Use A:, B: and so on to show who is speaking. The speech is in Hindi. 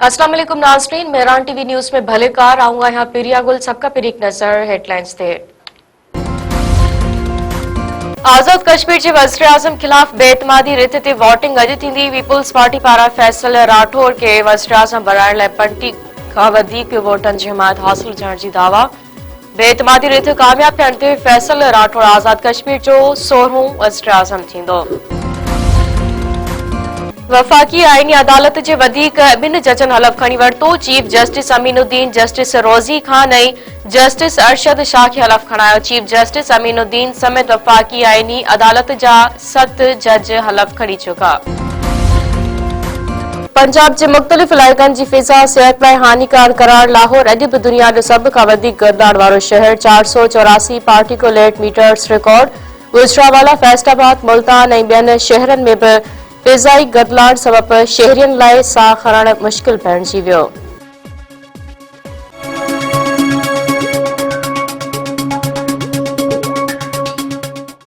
A: अस्सलाम वालेकुम नाज़रीन, मेहरान टीवी न्यूज़ में भलेकार आऊंगा यहाँ पिरिया गुल। सबका पिरीक नजर हेडलाइंस थे। आज़ाद कश्मीर के वज़ीर आज़म खिलाफ बेतमादी रिथ ते वोटिंग अॼु थींदी। पीपुल्स पार्टी पारां फैसल राठौर के वज़ीर आज़म बणाइण लाइ 50 खां वधीक वोटनि जी हिमायत हासिल थियण जी दावा। बेतमादी रिथ कामयाब थियण ते फैसल राठौर आज़ाद कश्मीर जो 16हों वज़ीर आज़म थींदो। वफ़ाक़ी आईनी अदालत जे वधीक ॿिनि जजनि हलफ़ खणी वरितो। चीफ जस्टिस अमीनुद्दीन, जस्टिस रोज़ी खान ऐं जस्टिस अरशद शाह खे हलफ़ खणायो। चीफ जस्टिस अमीनुद्दीन समेत वफ़ाक़ी आईनी अदालत जा 7 जज हलफ़ खणी चुका। पंजाब जे मुख़्तलिफ़ इलाइक़नि जी फ़िज़ा सिहत लाइ हानिकार करार। लाहौर अॼु बि दुनिया जो सभ खां वधीक गर्दाण वारो शहर। 484 particulate meters record. Gujranwala, Faisalabad, Multan ऐं ॿियनि शहरनि में बि फ़िज़ाई गदलाण सबबि शहरियुनि लाइ साह खणणु मुश्किल बणिजी वियो।